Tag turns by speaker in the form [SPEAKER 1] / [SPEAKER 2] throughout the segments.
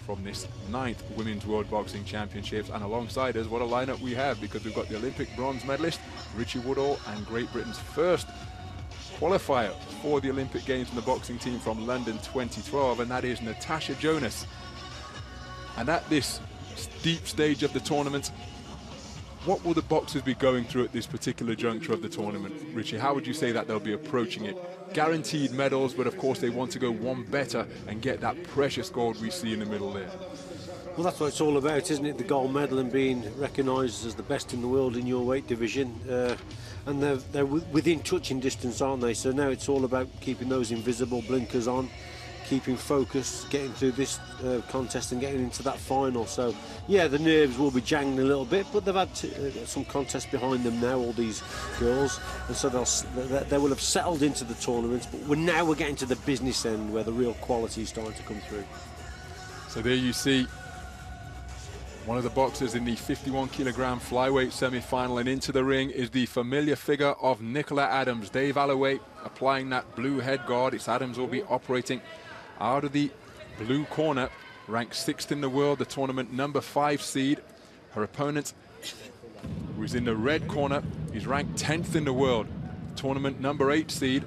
[SPEAKER 1] from this 9th Women's World Boxing Championships. And alongside us, what a lineup we have, because we've got the Olympic bronze medalist, Richie Woodall, and Great Britain's first qualifier for the Olympic Games in the boxing team from London 2012, and that is Natasha Jonas. And at this steep stage of the tournament, what will the boxers be going through at this particular juncture of the tournament? Richie, how would you say that they'll be approaching it? Guaranteed medals, but of course they want to go one better and get that precious gold we see in the middle there.
[SPEAKER 2] Well, that's what it's all about, isn't it? The gold medal and being recognised as the best in the world in your weight division. And they're within touching distance, aren't they? So now it's all about keeping those invisible blinkers on, keeping focused, getting through this contest and getting into that final. So, yeah, the nerves will be jangling a little bit, but they've had some contests behind them now, all these girls, and so they will have settled into the tournaments. But we're getting to the business end where the real quality is starting to come through.
[SPEAKER 1] So there you see one of the boxers in the 51-kilogram flyweight semi-final, and into the ring is the familiar figure of Nicola Adams. Dave Alloway applying that blue head guard. It's Adams will be operating out of the blue corner, ranked 6th in the world, the tournament number 5 seed. Her opponent, who is in the red corner, is ranked 10th in the world, tournament number 8 seed.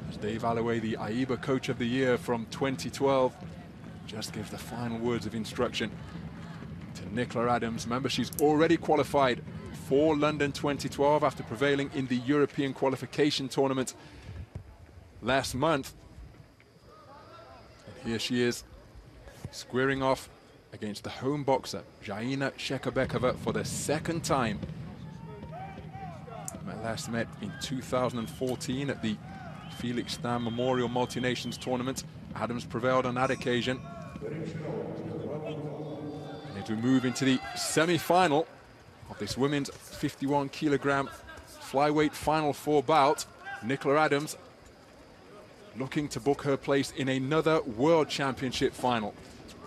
[SPEAKER 1] As Dave Alloway, the AIBA Coach of the Year from 2012, just gives the final words of instruction to Nicola Adams. Remember, she's already qualified for London 2012 after prevailing in the European qualification tournament last month. And here she is, squaring off against the home boxer, Zhaina Shekerbekova, for the 2nd time. Last met in 2014 at the Felix Stam Memorial Multi-Nations Tournament. Adams prevailed on that occasion. And as we move into the semi-final of this women's 51-kilogram flyweight Final 4 bout, Nicola Adams looking to book her place in another World Championship final.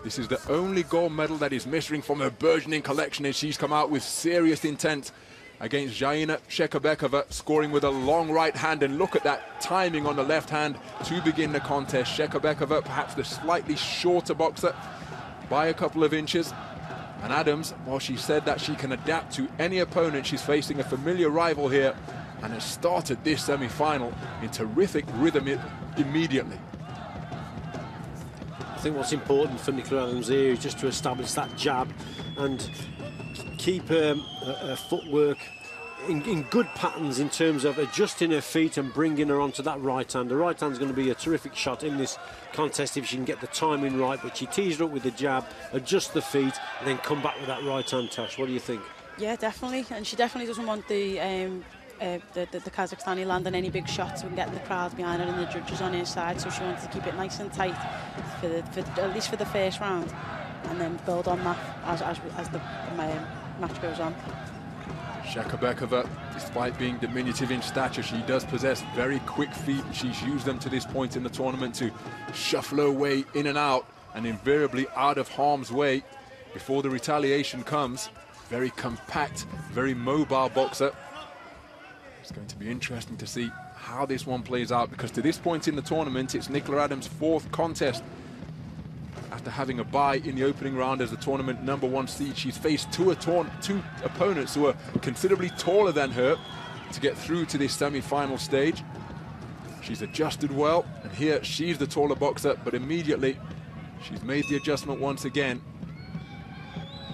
[SPEAKER 1] This is the only gold medal that is missing from her burgeoning collection, and she's come out with serious intent against Zhaina Shekerbekova, scoring with a long right hand. And look at that timing on the left hand to begin the contest. Shekerbekova, perhaps the slightly shorter boxer by a couple of inches. And Adams, well, she said that she can adapt to any opponent. She's facing a familiar rival here and has started this semi-final in terrific rhythm immediately.
[SPEAKER 2] I think what's important for Nicola Adams here is just to establish that jab and keep her footwork in good patterns in terms of adjusting her feet and bringing her onto that right hand. The right hand's going to be a terrific shot in this contest if she can get the timing right, but she tees her up with the jab, adjust the feet, and then come back with that right hand, Tash. What do you think?
[SPEAKER 3] Yeah, definitely, and she definitely doesn't want the Kazakhstani landing any big shots and getting the crowd behind her and the judges on her side, so she wants to keep it nice and tight for at least for the first round, and then build on that as the match goes on.
[SPEAKER 1] Shekerbekova, despite being diminutive in stature, she does possess very quick feet. She's used them to this point in the tournament to shuffle her way in and out, and invariably out of harm's way before the retaliation comes. Very compact, very mobile boxer. It's going to be interesting to see how this one plays out, because to this point in the tournament, it's Nicola Adams' 4th contest. After having a bye in the opening round as the tournament number 1 seed, she's faced two opponents who are considerably taller than her to get through to this semi-final stage. She's adjusted well, and here she's the taller boxer, but immediately she's made the adjustment once again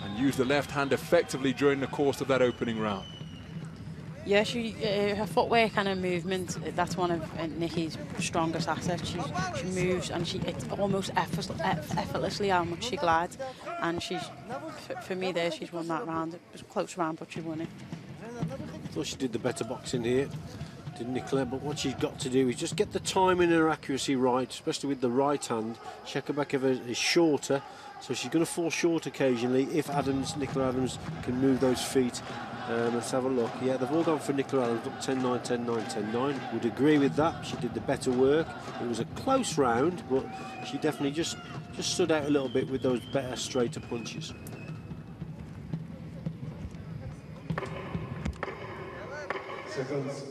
[SPEAKER 1] and used the left hand effectively during the course of that opening round.
[SPEAKER 3] Yeah, her footwork and her movement, that's one of Nikki's strongest assets. She moves, and it's almost effortlessly how much she glides. And for me there, she's won that round. It was a close round, but she won it.
[SPEAKER 2] I thought she did the better boxing here, did Nicola, but what she's got to do is just get the timing and her accuracy right, especially with the right hand. Shekerbekova is shorter, so she's going to fall short occasionally if Nicola Adams can move those feet. Let's have a look. Yeah, they've all gone for Nicola Adams. Look, 10-9, 10-9, 10-9. Would agree with that. She did the better work. It was a close round, but she definitely just stood out a little bit with those better, straighter punches.
[SPEAKER 4] Seconds.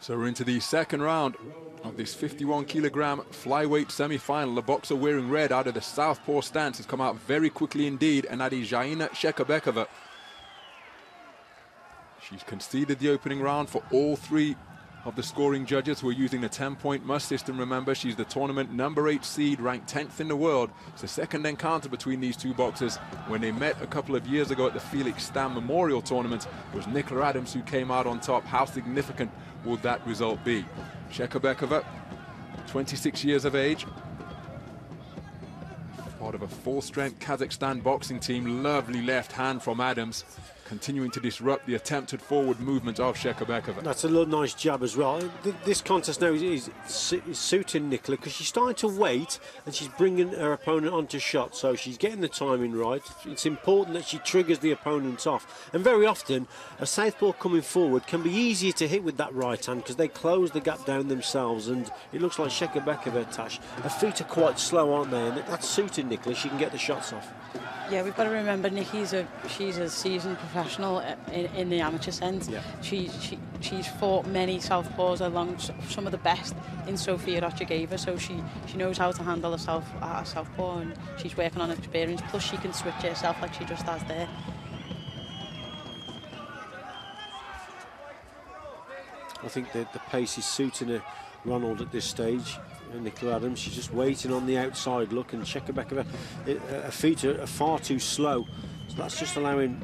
[SPEAKER 1] So we're into the second round of this 51-kilogram flyweight semi-final. The boxer wearing red out of the southpaw stance has come out very quickly indeed, and that is Zhaina Shekerbekova. She's conceded the opening round for all three of the scoring judges who are using the 10-point must system. Remember, she's the tournament number 8 seed, ranked 10th in the world. It's the second encounter between these two boxers. When they met a couple of years ago at the Felix Stam Memorial Tournament, it was Nicola Adams who came out on top. How significant will that result be? Shekerbekova, 26 years of age, part of a full-strength Kazakhstan boxing team. Lovely left hand from Adams, continuing to disrupt the attempted forward movement of Shekerbekova.
[SPEAKER 2] That's a little nice jab as well. This contest now is suiting Nicola because she's starting to wait and she's bringing her opponent onto shot, so she's getting the timing right. It's important that she triggers the opponent off, and very often a southpaw coming forward can be easier to hit with that right hand because they close the gap down themselves, and it looks like Shekerbekova, Tash, her feet are quite slow, aren't they, and that's suiting Nicola. She can get the shots off.
[SPEAKER 3] Yeah, we've got to remember she's a seasoned professional in the amateur sense. Yeah. She's fought many southpaws along some of the best in Sofia Shekerbekova, so she knows how to handle herself at a southpaw, and she's working on experience. Plus, she can switch herself like she just has there.
[SPEAKER 2] I think that the pace is suiting her, Ronald, at this stage. Nicola Adams, she's just waiting on the outside look, and Shekerbekova, her feet are far too slow, so that's just allowing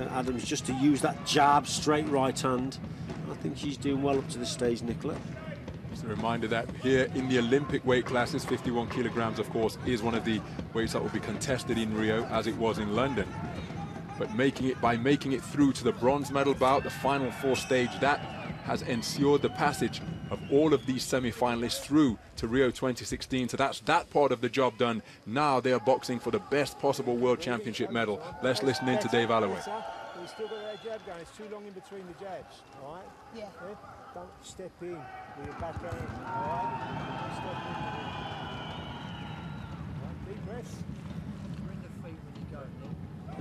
[SPEAKER 2] Adams just to use that jab, straight right hand. I think she's doing well up to this stage, Nicola.
[SPEAKER 1] Just a reminder that here in the Olympic weight classes, 51 kilograms, of course, is one of the weights that will be contested in Rio, as it was in London. But by making it through to the bronze medal bout, the final 4 stage, that has ensured the passage of all of these semi-finalists through to Rio 2016. So that's that part of the job done. Now they are boxing for the best possible world championship medal. Let's listen in to Dave Alloway.
[SPEAKER 5] We've still got that jab going. It's too long in between the jabs, all right? Yeah. Don't step in with your back hand, all right? Don't step in with it. All right, deep breaths. Bring the feet when you go.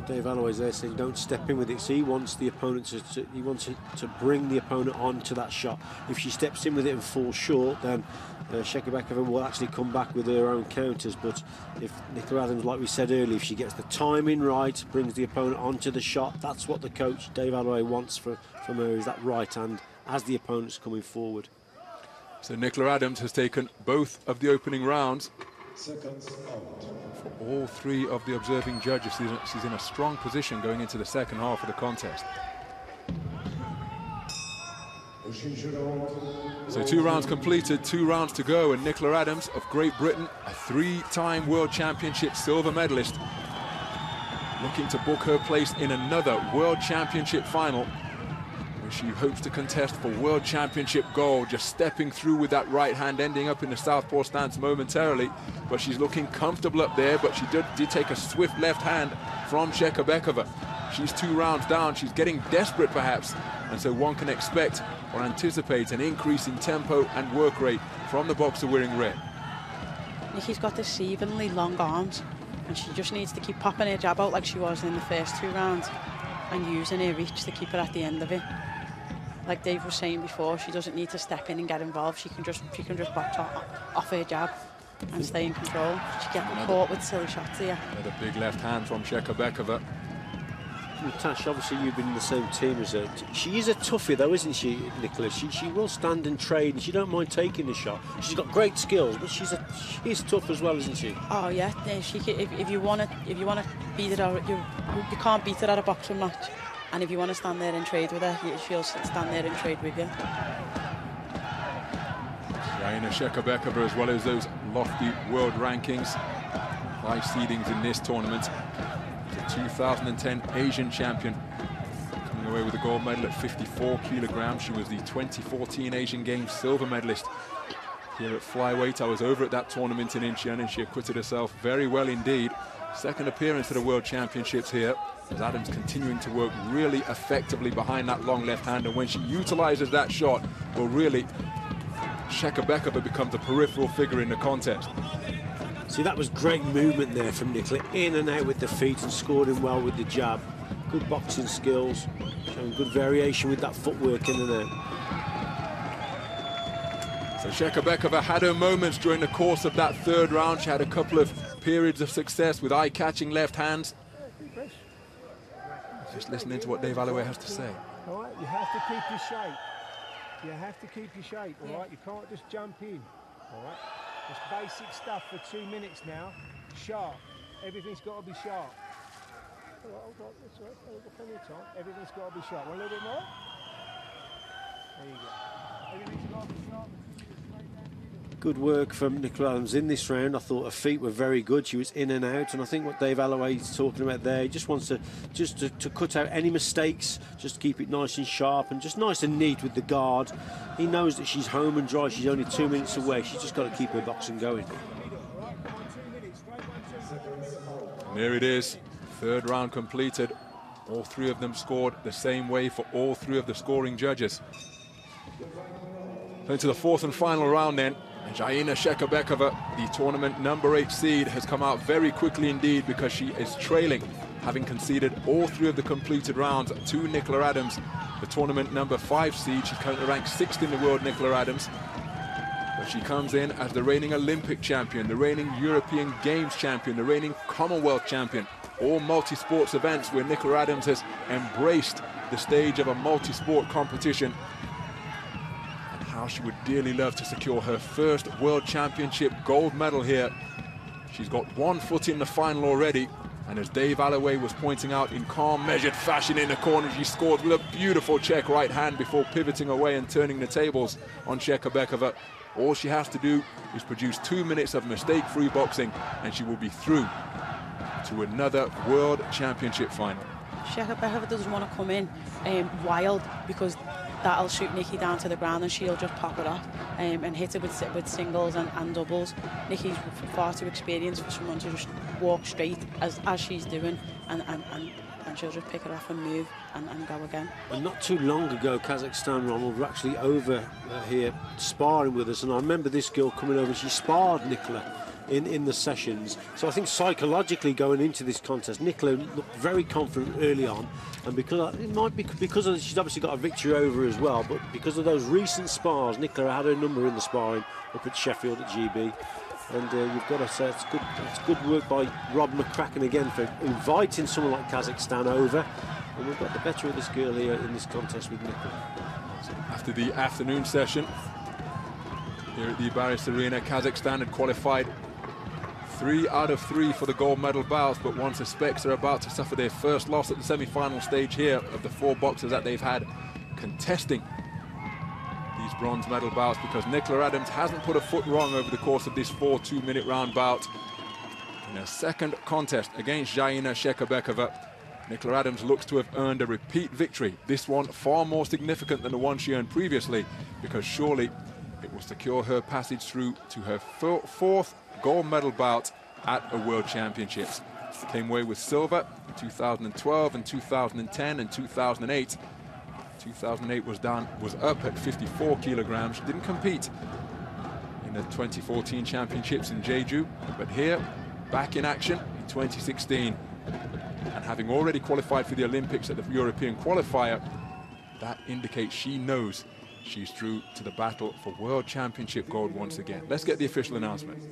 [SPEAKER 2] Dave Alloway's there saying don't step in with it, so he wants the opponent to bring the opponent on to that shot. If she steps in with it and falls short, then Shekerbekova will actually come back with her own counters. But if Nicola Adams, like we said earlier, if she gets the timing right, brings the opponent onto the shot, that's what the coach Dave Alloway wants from her, is that right hand as the opponent's coming forward.
[SPEAKER 1] So Nicola Adams has taken both of the opening rounds.
[SPEAKER 4] Seconds out.
[SPEAKER 1] For all 3 of the observing judges, she's in a strong position going into the second half of the contest. So 2 rounds completed, 2 rounds to go, and Nicola Adams of Great Britain, a 3-time World Championship silver medalist, looking to book her place in another World Championship final, where she hopes to contest for World Championship gold, just stepping through with that right hand, ending up in the southpaw stance momentarily. But she's looking comfortable up there, but she did take a swift left hand from Shekerbekova. She's 2 rounds down, she's getting desperate perhaps, and so one can expect or anticipate an increase in tempo and work rate from the boxer wearing red.
[SPEAKER 3] Nikki's got deceivingly long arms, and she just needs to keep popping her jab out like she was in the first 2 rounds and using her reach to keep her at the end of it. Like Dave was saying before, she doesn't need to step in and get involved. She can just box off her jab and stay in control. She's getting caught with silly shots here.
[SPEAKER 1] Another big left hand from Shekerbekova.
[SPEAKER 2] Tash, obviously you've been in the same team as her. She is a toughie though, isn't she, Nicola? She will stand and trade, and she don't mind taking the shot. She's got great skills, but she's tough as well, isn't she?
[SPEAKER 3] Oh yeah, if you want to beat her, you can't beat her at a boxing match. And if you want to stand there and trade with her, she'll stand there and trade with you.
[SPEAKER 1] Zhaina Shekerbekova, as well as those lofty world rankings, 5 seedings in this tournament. The 2010 Asian champion, coming away with the gold medal at 54 kilograms. She was the 2014 Asian Games silver medalist here at flyweight. I was over at that tournament in Incheon, and she acquitted herself very well indeed. Second appearance at the World Championships here, as Adams continuing to work really effectively behind that long left hand, and when she utilizes that shot, well, really, Shekerbekova becomes a peripheral figure in the contest.
[SPEAKER 2] See, that was great movement there from Nicola, in and out with the feet, and scored him well with the jab. Good boxing skills, showing good variation with that footwork in and out.
[SPEAKER 1] So Shekerbekova had her moments during the course of that third round. She had a couple of periods of success with eye-catching left hands. Just listening to what Dave Alloway has to say.
[SPEAKER 5] All right, you have to keep your shape. You have to keep your shape, all right? You can't just jump in, all right? It's basic stuff for 2 minutes now. Sharp. Everything's got to be sharp. All right, hold on. That's all right. I've got plenty of time. Everything's got to be sharp. Want a little bit more? There you go. Everything's got to be sharp.
[SPEAKER 2] Good work from Nicola Adams in this round. I thought her feet were very good. She was in and out, and I think what Dave Alloway is talking about there, he just wants to cut out any mistakes, just keep it nice and sharp and just nice and neat with the guard. He knows that she's home and dry. She's only 2 minutes away. She's just got to keep her boxing going.
[SPEAKER 1] And there it is. Third round completed. All three of them scored the same way for all three of the scoring judges. Into the fourth and final round then. Zhaina Shekerbekova, the tournament #8 seed, has come out very quickly indeed because she is trailing, having conceded all three of the completed rounds to Nicola Adams, the tournament #5 seed. She's currently ranked 6th in the world, Nicola Adams. But she comes in as the reigning Olympic champion, the reigning European Games champion, the reigning Commonwealth champion. All multi-sports events where Nicola Adams has embraced the stage of a multi-sport competition. How she would dearly love to secure her first World Championship gold medal here. She's got one foot in the final already, and as Dave Alloway was pointing out, in calm, measured fashion in the corner, she scored with a beautiful check right hand before pivoting away and turning the tables on Shekerbekova. All she has to do is produce 2 minutes of mistake-free boxing, and she will be through to another World Championship final.
[SPEAKER 3] Shekerbekova doesn't want to come in wild, because that'll shoot Nikki down to the ground and she'll just pop it off and hit her with singles and doubles. Nikki's far too experienced for someone to just walk straight as she's doing, and she'll just pick it off and move and go again.
[SPEAKER 2] And not too long ago, Kazakhstan, Ronald, were actually over here sparring with us, and I remember this girl coming over and she sparred Nicola in the sessions. So I think psychologically going into this contest, Nicola looked very confident early on, and because it might be because she's obviously got a victory over her as well, but because of those recent spars, Nicola had her number in the sparring up at Sheffield at GB. And you've got to say it's good work by Rob McCracken again for inviting someone like Kazakhstan over, and we've got the better of this girl here in this contest with Nicola.
[SPEAKER 1] After the afternoon session here at the Barris Arena, Kazakhstan had qualified 3 out of 3 for the gold medal bouts, but one suspects they're about to suffer their first loss at the semi-final stage here of the 4 boxers that they've had contesting these bronze medal bouts, because Nicola Adams hasn't put a foot wrong over the course of this 4 2-minute round bout. In her second contest against Zhaina Shekerbekova, Nicola Adams looks to have earned a repeat victory, this one far more significant than the one she earned previously, because surely it will secure her passage through to her 4th gold medal bout at a World Championships. Came away with silver in 2012 and 2010 and 2008. 2008 was up at 54 kilograms. She didn't compete in the 2014 championships in Jeju, but here, back in action in 2016. And having already qualified for the Olympics at the European qualifier, that indicates she knows she's through to the battle for World Championship gold once again. Let's get the official announcement.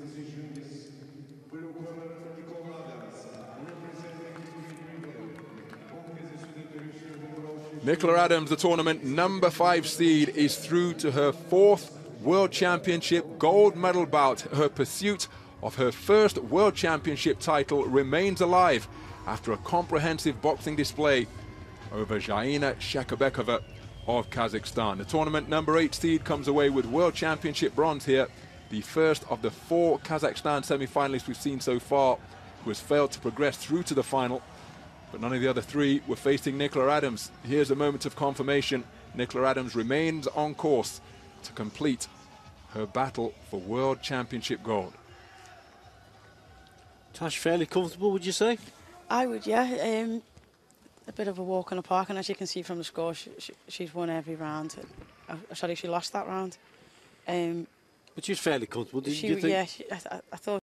[SPEAKER 1] Nicola Adams, the tournament #5 seed, is through to her 4th World Championship gold medal bout. Her pursuit of her first World Championship title remains alive after a comprehensive boxing display over Zhaina Shekerbekova of Kazakhstan. The tournament #8 seed comes away with World Championship bronze here, the first of the 4 Kazakhstan semi-finalists we've seen so far who has failed to progress through to the final. But none of the other 3 were facing Nicola Adams. Here's a moment of confirmation. Nicola Adams remains on course to complete her battle for World Championship gold.
[SPEAKER 2] Tash, fairly comfortable, would you say?
[SPEAKER 3] I would, yeah. A bit of a walk in the park, and as you can see from the score, she's won every round. Sorry, she lost that round.
[SPEAKER 2] But she was fairly comfortable, did you think?
[SPEAKER 3] Yeah, I thought